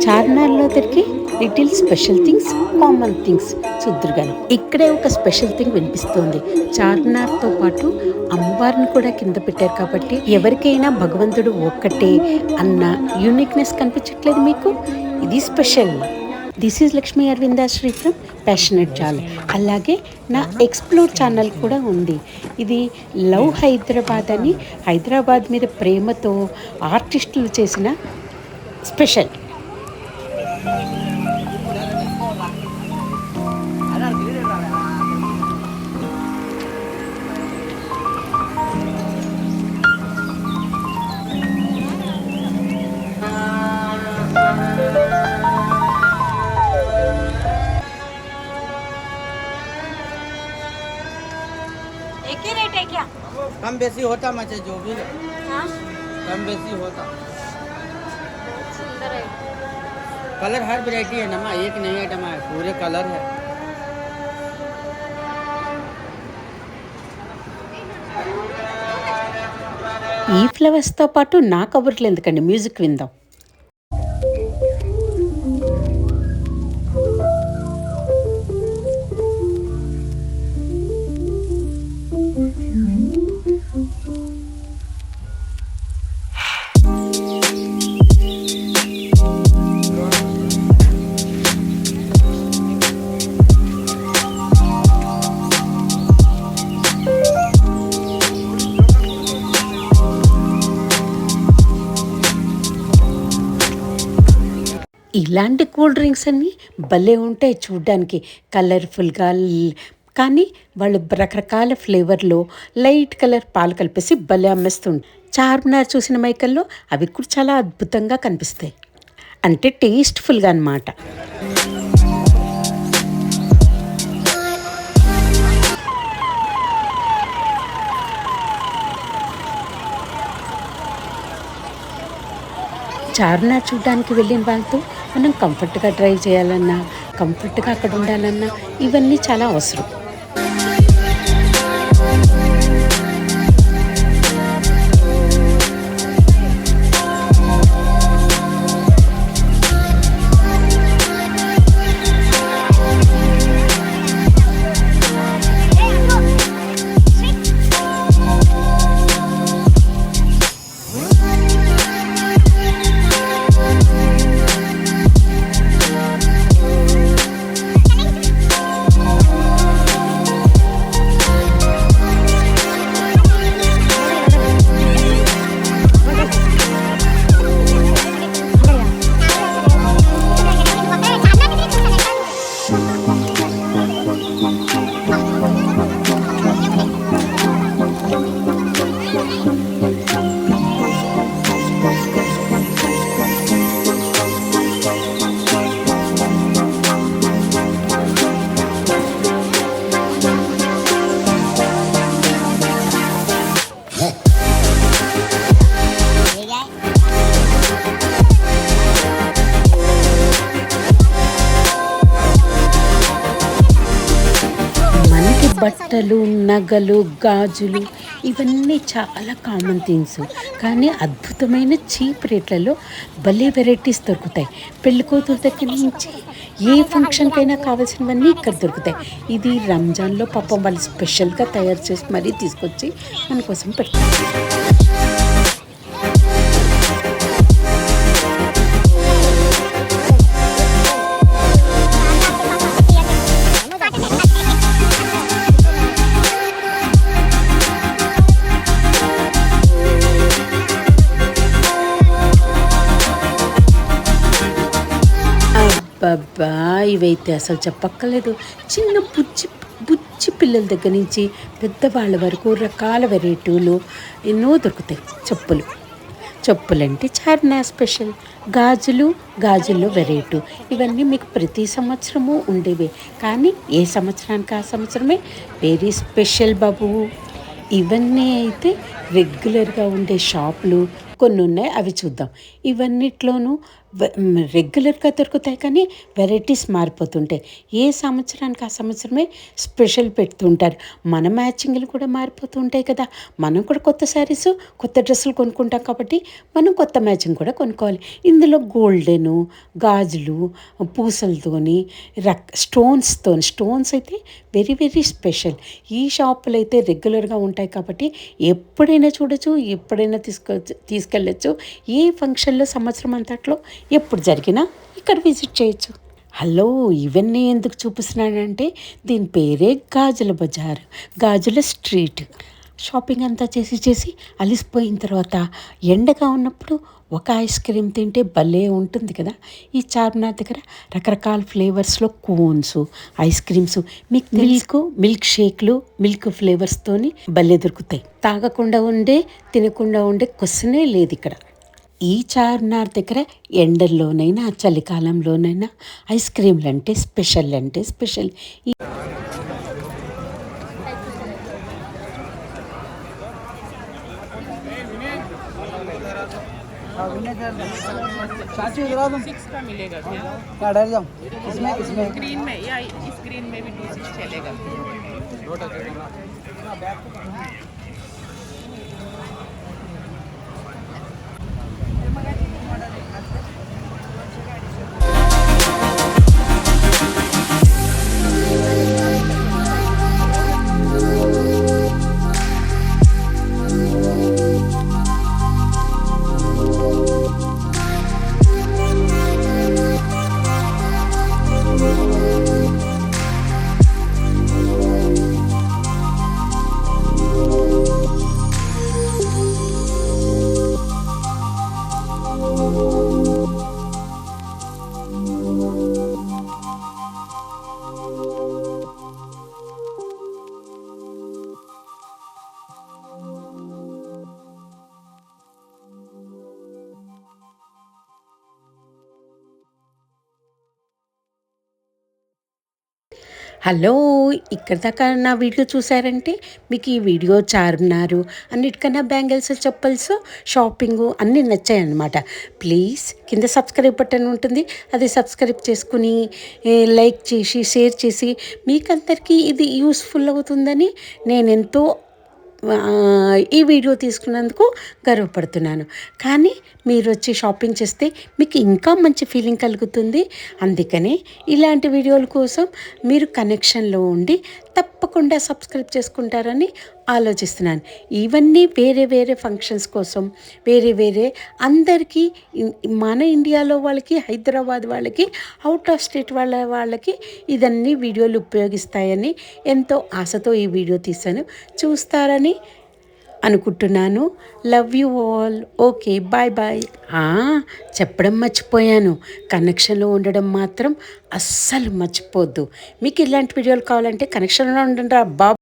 చార్మినార్లో దొరికి little special things, common things చూద్దురుగాను. ఇక్కడే ఒక స్పెషల్ థింగ్ వినిపిస్తోంది. చార్మినార్తో పాటు అమ్మవారిని కూడా కింద పెట్టారు కాబట్టి ఎవరికైనా భగవంతుడు ఒక్కటే అన్న యూనిక్నెస్ కనిపించట్లేదు మీకు? ఇది special. This is Lakshmi Aravindasri from passionate zeal. అలాగే నా ఎక్స్ప్లోర్ ఛానల్ కూడా ఉంది. ఇది లవ్ హైదరాబాద్ అని, హైదరాబాద్ మీద ప్రేమతో ఆర్టిస్టులు చేసిన స్పెషల్. एक ही रेट है क्या? कम बेसी होता मुझे जो भी हाँ? कम बेसी होता। बहुत सुंदर है। कलर हर वैरायटी है नमा, एक नहीं आइटम है, पूरे कलर है। ఈ ఫ్లవర్స్తో పాటు నా కబుర్లు ఎందుకండి, మ్యూజిక్ విందాం. ఇలాంటి కూల్ డ్రింక్స్ అన్నీ భలే ఉంటాయి చూడ్డానికి, కలర్ఫుల్గా. కానీ వాళ్ళు రకరకాల ఫ్లేవర్లో లైట్ కలర్ పాలు కలిపేసి భలే అమ్మేస్తుంది. చార్మినార్ చూసిన మైకల్లో అవి కూడా చాలా అద్భుతంగా కనిపిస్తాయి, అంటే టేస్ట్ఫుల్గా అన్నమాట. చార్మినార్ చూడడానికి వెళ్ళిన వాళ్ళతో మనం కంఫర్ట్గా డ్రైవ్ చేయాలన్నా, కంఫర్ట్గా అక్కడ ఉండాలన్నా ఇవన్నీ చాలా అవసరం. బట్టలు, నగలు, గాజులు ఇవన్నీ చాలా కామన్ థింగ్స్. కానీ అద్భుతమైన చీప్ రేట్లలో భలే వెరైటీస్ దొరుకుతాయి. పెళ్ళికూతురు దగ్గర నుంచి ఏ ఫంక్షన్కైనా కావాల్సినవన్నీ ఇక్కడ దొరుకుతాయి. ఇది రంజాన్లో పాపం వాళ్ళు స్పెషల్గా తయారు చేసి మరీ తీసుకొచ్చి మన కోసం పెడతారు. అబ్బా, ఇవైతే అసలు చెప్పక్కర్లేదు. చిన్న బుచ్చి పిల్లల దగ్గర నుంచి పెద్దవాళ్ళ వరకు రకాల వెరైటీలు ఎన్నో దొరుకుతాయి. చెప్పులంటే చార్మినార్ స్పెషల్. గాజుల్లో వెరైటీ. ఇవన్నీ మీకు ప్రతి సంవత్సరము ఉండేవే, కానీ ఏ సంవత్సరానికి ఆ సంవత్సరమే వెరీ స్పెషల్ బాబు. ఇవన్నీ అయితే రెగ్యులర్గా ఉండే షాపులు కొన్ని ఉన్నాయి, అవి చూద్దాం. ఇవన్నిట్లోనూ రెగ్యులర్గా దొరుకుతాయి కానీ వెరైటీస్ మారిపోతుంటాయి. ఏ సంవత్సరానికి ఆ సంవత్సరమే స్పెషల్ పెడుతుంటారు. మన మ్యాచింగ్లు కూడా మారిపోతూ ఉంటాయి కదా. మనం కూడా కొత్త శారీస్ కొత్త డ్రెస్సులు కొనుక్కుంటాం కాబట్టి మనం కొత్త మ్యాచింగ్ కూడా కొనుక్కోవాలి. ఇందులో గోల్డెను, గాజులు, పూసలతోని, స్టోన్స్ అయితే వెరీ వెరీ స్పెషల్. ఈ షాపులు అయితే రెగ్యులర్గా ఉంటాయి కాబట్టి ఎప్పుడైనా చూడొచ్చు, ఎప్పుడైనా తీసుకెళ్ళచ్చు. ఏ ఫంక్షన్లో సంవత్సరం అంతట్లో ఎప్పుడు జరిగినా ఇక్కడ విజిట్ చేయొచ్చు. హలో, ఇవన్నీ ఎందుకు చూపిస్తున్నానంటే దీని పేరే గాజుల బజార్, గాజుల స్ట్రీట్. షాపింగ్ అంతా చేసి అలిసిపోయిన తర్వాత ఎండగా ఉన్నప్పుడు ఒక ఐస్ క్రీమ్ తింటే భలే ఉంటుంది కదా. ఈ చార్మినార్ దగ్గర రకరకాల ఫ్లేవర్స్లో కోన్స్, ఐస్ క్రీమ్స్, మీకు మిల్క్ షేక్లు, మిల్క్ ఫ్లేవర్స్తోని భలే దొరుకుతాయి. తాగకుండా ఉండే, తినకుండా ఉండే క్వశ్చనే లేదు ఇక్కడ. ఈ చార్మినార్ దగ్గర ఎండల్లోనైనా చలికాలంలోనైనా ఐస్ క్రీమ్లు అంటే స్పెషల్. चाची उधर 6 का मिलेगा क्या? क्या डर जाऊँ इसमें स्क्रीन में या इस स्क्रीन में भी 26 चलेगा. హలో, ఇక్కడ దాకా నా వీడియో చూసారంటే మీకు ఈ వీడియో చార్మినారు అన్నిటికన్నా బ్యాంగిల్స్, చెప్పల్స్, షాపింగు అన్నీ నచ్చాయన్నమాట. ప్లీజ్ కింద సబ్స్క్రైబ్ బటన్ ఉంటుంది, అది సబ్స్క్రైబ్ చేసుకుని లైక్ చేసి షేర్ చేసి మీకందరికీ ఇది యూస్ఫుల్ అవుతుందని నేను ఎంతో ఈ వీడియో తీసుకున్నందుకు గర్వపడుతున్నాను. కానీ మీరు వచ్చి షాపింగ్ చేస్తే మీకు ఇంకా మంచి ఫీలింగ్ కలుగుతుంది. అందుకనే ఇలాంటి వీడియోల కోసం మీరు కనెక్షన్లో ఉండి తప్పకుండా సబ్స్క్రైబ్ చేసుకుంటారని ఆలోచిస్తున్నాను. ఇవన్నీ వేరే ఫంక్షన్స్ కోసం వేరే అందరికీ, మన ఇండియాలో వాళ్ళకి, హైదరాబాద్ వాళ్ళకి, అవుట్ ఆఫ్ స్టేట్ వాళ్ళకి ఇదన్నీ వీడియోలు ఉపయోగిస్తాయని ఎంతో ఆశతో ఈ వీడియో తీశాను. చూస్తారని అనుకుంటున్నాను. Love you all. Okay, bye. చెప్పడం మర్చిపోయాను, కనెక్షన్లో ఉండడం మాత్రం అస్సలు మర్చిపోద్దు. మీకు ఇలాంటి వీడియోలు కావాలంటే కనెక్షన్లో ఉండండి.